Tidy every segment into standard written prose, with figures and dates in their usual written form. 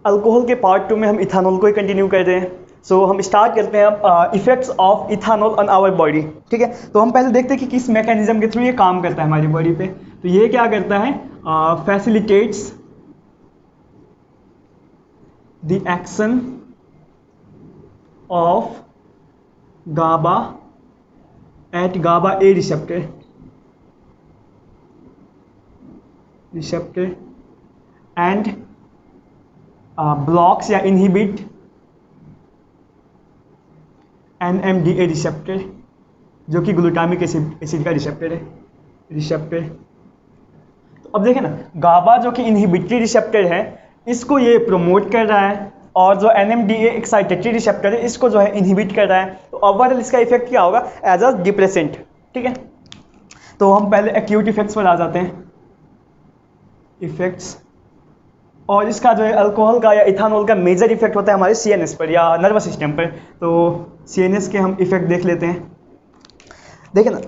Alcohol के part 2 में हम इथानॉल को ही कंटिन्यू कर रहे हैं। सो हम स्टार्ट करते हैं अब effects of ethanol on our body. ठीक है, तो हम पहले देखते हैं कि किस मैकेनिज्म के थ्रू ये काम करता है हमारी बॉडी पे। तो ये क्या करता है, facilitates the action of GABA at GABA A receptor and blocks या इनहिबिट NMDA रिसेप्टर, जो कि ग्लूटामिक एसिड का रिसेप्टर। तो अब देखें ना, गाबा जो कि इनहिबिटरी रिसेप्टर है, इसको ये प्रमोट कर रहा है, और जो NMDA एक्साइटेटरी रिसेप्टर है, इसको जो है इनहिबिट कर रहा है। तो ओवरऑल इसका इफेक्ट क्या होगा, एज अ डिप्रेसेंट। ठीक है, तो हम पहले एक्यूट इफेक्ट्स पर आ जाते हैं, इफेक्ट्स। और इसका जो है अल्कोहल का या इथानॉल का मेजर इफेक्ट होता है हमारे CNS पर या नर्वस सिस्टम पर। तो CNS के हम इफेक्ट देख लेते हैं। देखिए ना,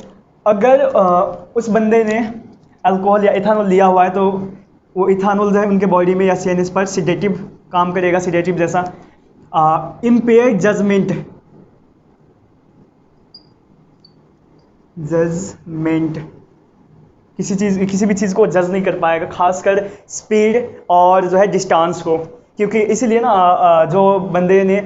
अगर उस बंदे ने अल्कोहल या इथानॉल लिया हुआ है, तो वो इथानॉल जो है उनके बॉडी में या CNS पर सिडेटिव काम करेगा, सिडेटिव जैसा। इम्पेयर्ड जजमेंट, किसी भी चीज़ को जज नहीं कर पाएगा, खासकर स्पीड और जो है डिस्टेंस को। क्योंकि इसीलिए ना जो बंदे ने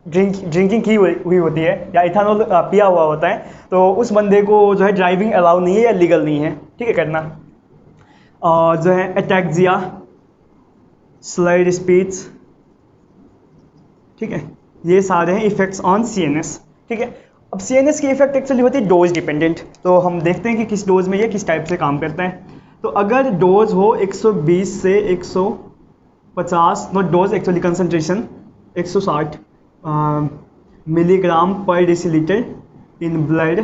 ड्रिंकिंग की हुई होती है या इथानॉल पिया हुआ होता है, तो उस बंदे को जो है ड्राइविंग अलाउ नहीं है या लीगल नहीं है, ठीक है, करना। और जो है एटैक्सिया, स्लर्ड स्पीच, ठीक है, ये सारे हैं इफेक्ट्स ऑन CNS। ठीक है, अब CNS की इफेक्ट एक्चुअली होती है डोज डिपेंडेंट। तो हम देखते हैं कि किस डोज में ये किस टाइप से काम करता है। तो अगर डोज हो 120 से 150, not dose actually concentration 160 milligram पर डेसीलीटर इन ब्लड,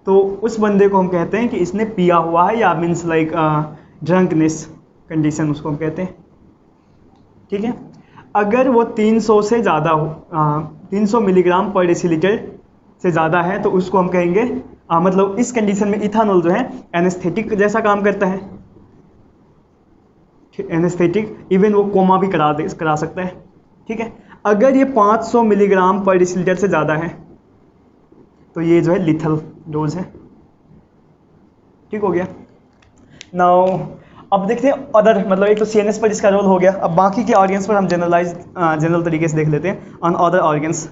तो उस बंदे को हम कहते हैं कि इसने पिया हुआ है, या मीन्स लाइक ड्रंकनेस कंडीशन उसको हम कहते हैं। ठीक है, अगर वो 300 से ज़्यादा हो, 300 मिलीग्राम पर डेसीलीटर से ज़्यादा है, तो उसको हम कहेंगे मतलब इस कंडीशन में इथानॉल जो है एनेस्थेटिक जैसा काम करता है। एनेस्थेटिक, इवन वो कोमा भी करा सकता है। ठीक है, अगर ये 500 मिलीग्राम पर डेसीलीटर से ज़्यादा है, तो ये जो है लिथल डोज है। ठीक हो गया। नाउ अब देखते हैं अदर, मतलब एक तो CNS पर इसका रोल हो गया। अब बाकी के ऑर्गन्स पर हम जनरल तरीके से देख लेते हैं on other organs.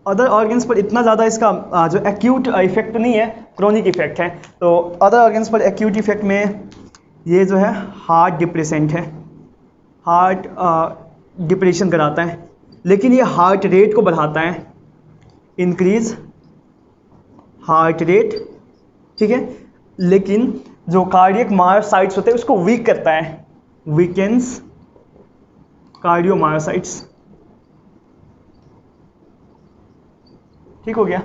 Other organs पर इतना ज़्यादा इसका जो एक्यूट इफेक्ट नहीं है, क्रोनिक इफेक्ट है। तो अदर ऑर्गन्स पर एक्यूट इफेक्ट में ये जो है हार्ट डिप्रेसेंट है, हार्ट डिप्रेशन कराता है, लेकिन ये हार्ट रेट को बढ़ाता है, इंक्रीज हार्ट रेट। ठीक है, लेकिन जो कार्डियक मायोसाइट्स होते हैं उसको वीक करता है, वीकेंस कार्डियोमायोसाइट्स। ठीक हो गया,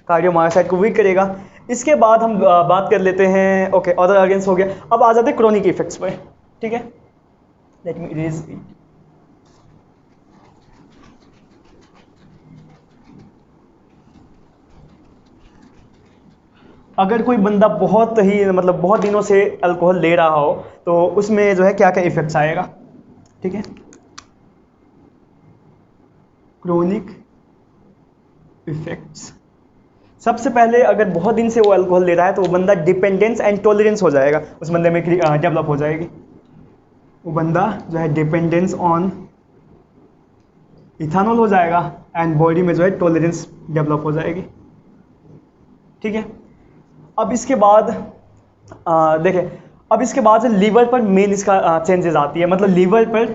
कार्डियोमायोसाइट को वीक करेगा। इसके बाद हम बात कर लेते हैं, ओके, अदर ऑर्गन्स हो गया। अब आ जाते हैं क्रोनिक इफेक्ट्स पर। ठीक है, लेट मी इरेज इट। अगर कोई बंदा बहुत ही मतलब बहुत दिनों से अल्कोहल ले रहा हो, तो उसमें जो है क्या क्या इफेक्ट्स आएगा। ठीक है, क्रोनिक इफेक्ट्स, सबसे पहले अगर बहुत दिन से वो अल्कोहल ले रहा है, तो वो बंदा डिपेंडेंस एंड टॉलरेंस हो जाएगा, उस बंदे में डेवलप हो जाएगी। वो बंदा जो है डिपेंडेंस ऑन इथानॉल हो जाएगा, एंड बॉडी में जो है टॉलरेंस डेवलप हो जाएगी। ठीक है, अब इसके बाद देखें, अब इसके बाद से लीवर पर मेन इसका चेंजेस आती है। मतलब लीवर पर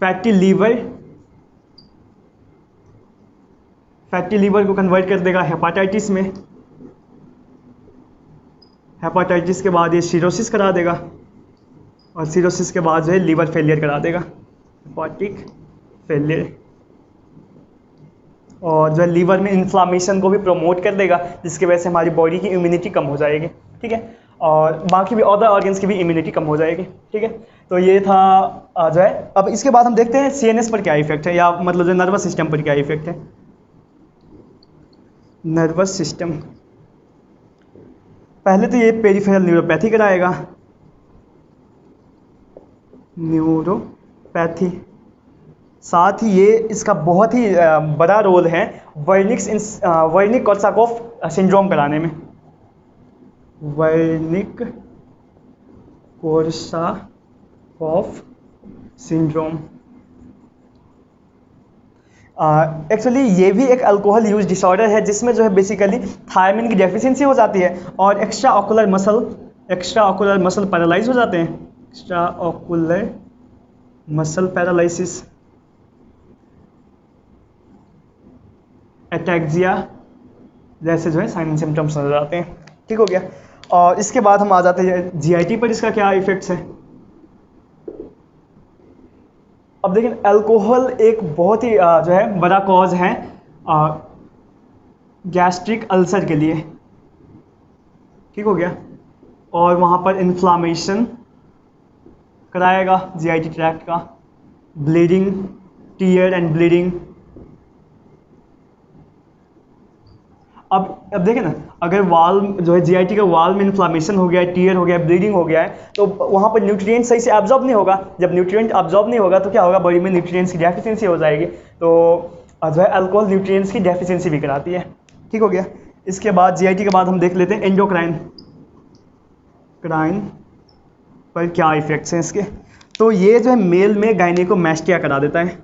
फैटी लीवर को कन्वर्ट कर देगा हेपाटाइटिस में। हेपाटाइटिस के बाद ये सिरोसिस करा देगा, और सिरोसिस के बाद जो है लीवर फेलियर करा देगा, हेपाटिक फेलियर। और जो है लीवर में इन्फ्लामेशन को भी प्रमोट कर देगा, जिसकी वजह से हमारी बॉडी की इम्यूनिटी कम हो जाएगी। ठीक है, और बाकी भी अदर ऑर्गन्स की भी इम्यूनिटी कम हो जाएगी। ठीक है, तो ये था जो है। अब इसके बाद हम देखते हैं CNS पर क्या इफेक्ट है, या मतलब जो नर्वस सिस्टम पर क्या इफेक्ट है। नर्वस सिस्टम, पहले तो ये पेरिफेरल न्यूरोपैथी कराएगा, न्यूरोपैथी। साथ ही ये इसका बहुत ही बड़ा रोल है वर्निक कोर्साकॉफ सिंड्रोम कराने में। वर्निक कोर्साकॉफ सिंड्रोम एक्चुअली ये भी एक अल्कोहल यूज डिसऑर्डर है, जिसमें जो है बेसिकली थायमिन की डेफिशिएंसी हो जाती है और एक्स्ट्रा ऑकुलर मसल पैरालाइज हो जाते हैं। Extra ocular muscle paralysis, ataxia जैसे जो है साइन सिम्टम्स नजर आते हैं। ठीक हो गया। और इसके बाद हम आ जाते हैं जीआईटी पर, इसका क्या इफेक्ट्स हैं। अब देखिए, अल्कोहल एक बहुत ही जो है बड़ा कॉज है गैस्ट्रिक अल्सर के लिए। ठीक हो गया। और वहाँ पर इन्फ्लामेशन कराएगा जीआईटी ट्रैक्ट का, ब्लीडिंग, टीयर एंड ब्लीडिंग। अब देखें ना, अगर वाल जो है जीआईटी का वाल में इन्फ्लामेशन हो गया है, टीयर हो गया है, ब्लीडिंग हो गया है, तो वहाँ पर न्यूट्रिएंट सही से एब्जॉर्ब नहीं होगा। जब न्यूट्रिएंट एब्जॉर्ब नहीं होगा तो क्या होगा, बॉडी में न्यूट्रिएंट्स की डेफिशिएंसी हो जाएगी। तो जो है अल्कोहल न्यूट्रिएंट्स की डेफिशिएंसी भी कराती है। ठीक हो गया। इसके बाद जीआईटी के बाद हम देख लेते हैं एंडोक्राइन पर क्या इफेक्ट्स हैं इसके। तो ये जो है मेल में गायनेकोमैस्टिया करा देता है।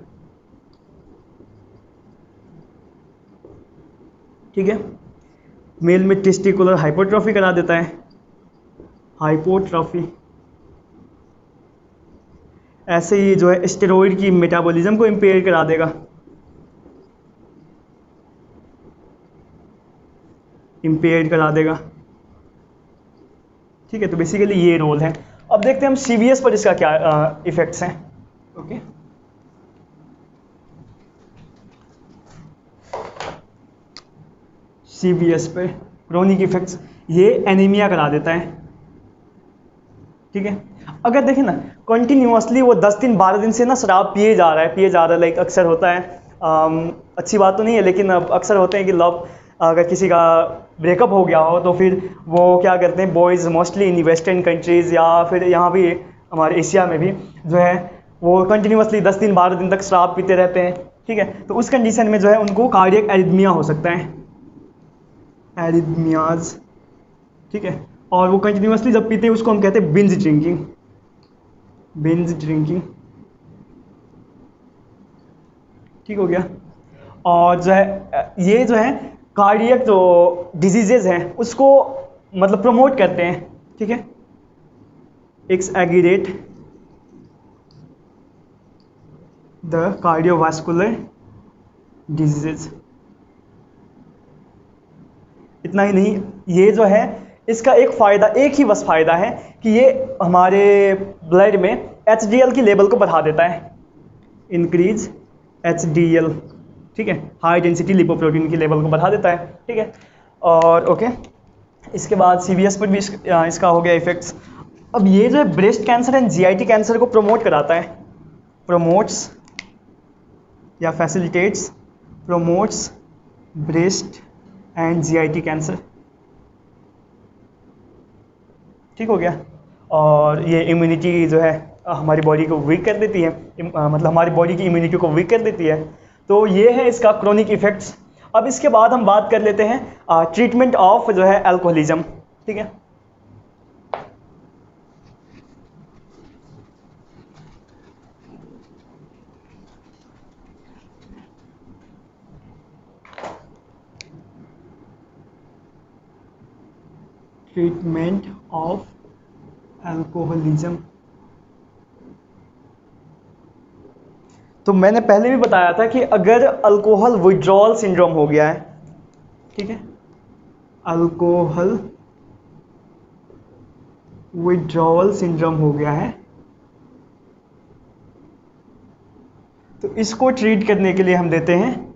ठीक है। मेल में टेस्टिकुलर हाइपोट्रोफी करा देता है, हाइपोट्रोफी। ऐसे ही जो है स्टेरॉइड की मेटाबॉलिज्म को इम्पेयर करा देगा, इम्पेयर करा देगा। ठीक है। तो बेसिकली ये रोल है। अब देखते हैं हम सीवीएस पर इसका क्या इफेक्ट्स हैं। ओके। सीवीएस पे क्रोनिक इफेक्ट्स, ये एनीमिया करा देता है। ठीक है। अगर देखें ना, कंटिन्यूअसली वो 10 दिन 12 दिन से ना शराब पिए जा रहा है, लाइक अक्सर होता है। अच्छी बात तो नहीं है, लेकिन अब अक्सर होते हैं कि लव अगर किसी का ब्रेकअप हो गया हो तो फिर वो क्या करते हैं, boys mostly in western countries या फिर यहाँ भी हमारे एशिया में भी जो है वो कंटिन्यूअसली 10 दिन 12 दिन तक शराब पीते रहते हैं। ठीक है। तो उस कंडीशन में जो है उनको कार्डियक एरिथमिया हो सकता है, एरिथमियाज। ठीक है। और वो कंटिन्यूअसली जब पीते हैं उसको हम कहते हैं बिंज ड्रिंकिंग। ठीक हो गया। और जो है ये जो है कार्डियक जो डिजीजेज हैं उसको मतलब प्रमोट करते हैं। ठीक है। एक्सएग्रेट द कार्डियोवास्कुलर डिजीजेज। इतना ही नहीं, ये जो है इसका एक ही बस फ़ायदा है कि ये हमारे ब्लड में HDL की लेवल को बढ़ा देता है, इंक्रीज HDL। ठीक है। हाई डेंसिटी लिपोप्रोटीन की लेवल को बढ़ा देता है। ठीक है। और ओके, इसके बाद CVS पर भी इसका हो गया इफेक्ट्स। अब ये जो है breast cancer and GIT cancer को प्रमोट कराता है, प्रमोट्स या facilitates, promotes breast and GIT cancer. ठीक हो गया। और ये इम्यूनिटी जो है हमारी बॉडी को वीक कर देती है, मतलब हमारी बॉडी की इम्यूनिटी को वीक कर देती है। तो ये है इसका क्रोनिक इफेक्ट्स। अब इसके बाद हम बात कर लेते हैं ट्रीटमेंट ऑफ जो है अल्कोहलिज्म। ठीक है। Treatment of alcoholism. तो मैंने पहले भी बताया था कि अगर अल्कोहल विड्रॉल सिंड्रोम हो गया है, ठीक है, अल्कोहल विड्रॉल सिंड्रोम हो गया है, तो इसको ट्रीट करने के लिए हम देते हैं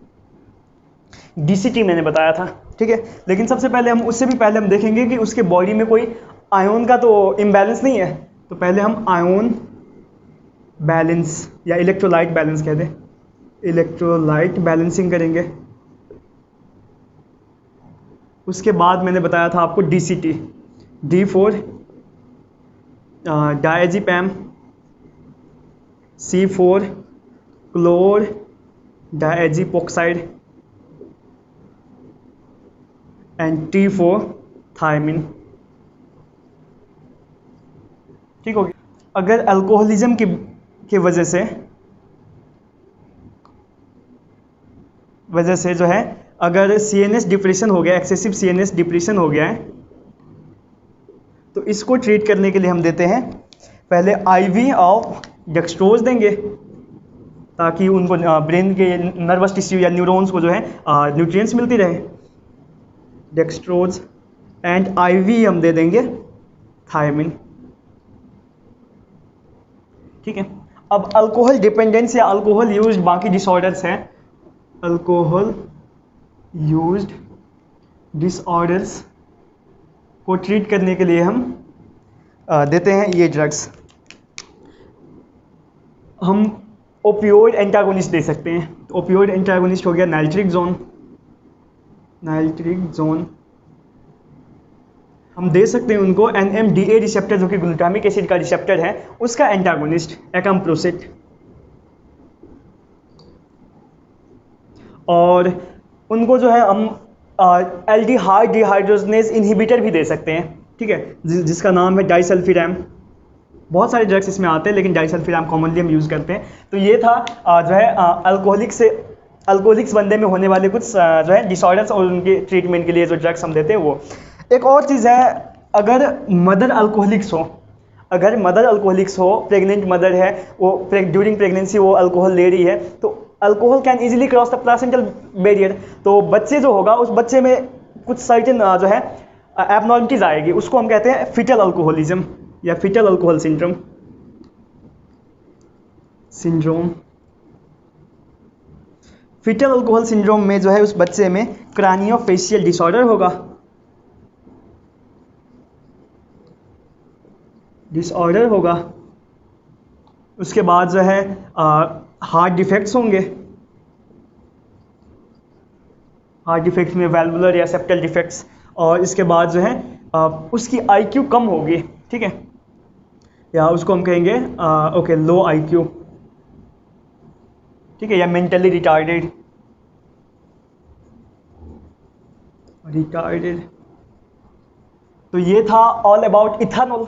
DCT, मैंने बताया था। ठीक है। लेकिन सबसे पहले उससे भी पहले हम देखेंगे कि उसके बॉडी में कोई आयोन का तो इम्बैलेंस नहीं है। तो पहले हम आयोन बैलेंस या इलेक्ट्रोलाइट बैलेंस कहते हैं, इलेक्ट्रोलाइट बैलेंसिंग करेंगे। उसके बाद मैंने बताया था आपको D4 डायजेपैम C4 क्लोर डायजीपोक्साइड and T4 thiamine. ठीक हो गया। अगर अल्कोहलिज्म की वजह से जो है, अगर CNS डिप्रेशन हो गया, एक्सेसिव CNS डिप्रेशन हो गया है, तो इसको ट्रीट करने के लिए हम देते हैं पहले IV ऑफ डेक्सट्रोज देंगे, ताकि उनको ब्रेन के नर्वस टिश्यू या न्यूरॉन्स को जो है न्यूट्रिएंट्स मिलती रहे, डेक्सट्रोज, एंड IV हम दे देंगे थायमिन। ठीक है। अब अल्कोहल डिपेंडेंस या अल्कोहल यूज बाकी डिसऑर्डर्स हैं, अल्कोहल यूज्ड डिसऑर्डर्स को ट्रीट करने के लिए हम देते हैं ये ड्रग्स। हम ओपियोइड एंटागोनिस्ट दे सकते हैं। ओपियोइड एंटागोनिस्ट हो गया नाइट्रिकजोन, हम दे सकते हैं उनको NMDA रिसेप्टर, जो कि ग्लूटामिक एसिड का रिसेप्टर है, उसका एंटागोनिस्ट एकम्प्रोसिट। और उनको जो है हम एल्डिहाइड डिहाइड्रोजनेज इनहिबिटर भी दे सकते हैं। ठीक है, जिसका नाम है डाइसल्फिरैम। बहुत सारे ड्रग्स इसमें आते हैं, लेकिन डाइसल्फिरैम कॉमनली हम यूज़ करते हैं। तो ये था जो है अल्कोहलिक्स बंदे में होने वाले कुछ जो है डिसऑर्डर्स और उनके ट्रीटमेंट के लिए जो ड्रग्स हम देते हैं वो। एक और चीज़ है, अगर मदर अल्कोहलिक्स हो, प्रेग्नेंट मदर है, वो ड्यूरिंग प्रेगनेंसी वो अल्कोहल ले रही है, तो alcohol can easily cross the placental barrier. तो बच्चे जो होगा, उस बच्चे में कुछ सर्टेन जो है एबनॉर्मलिटीज आएगी, उसको हम कहते हैं फिटल अल्कोहलिज्म या foetal alcohol syndrome. Foetal alcohol syndrome में जो है उस बच्चे में क्रैनियोफेशियल डिसऑर्डर होगा, उसके बाद जो है हार्ट डिफेक्ट्स होंगे, हार्ट डिफेक्ट्स में वैल्वुलर या सेप्टल डिफेक्ट्स, और इसके बाद जो है उसकी IQ कम होगी। ठीक है, या उसको हम कहेंगे लो IQ। ठीक है, या मेंटली रिटार्डेड। तो ये था ऑल अबाउट इथेनॉल।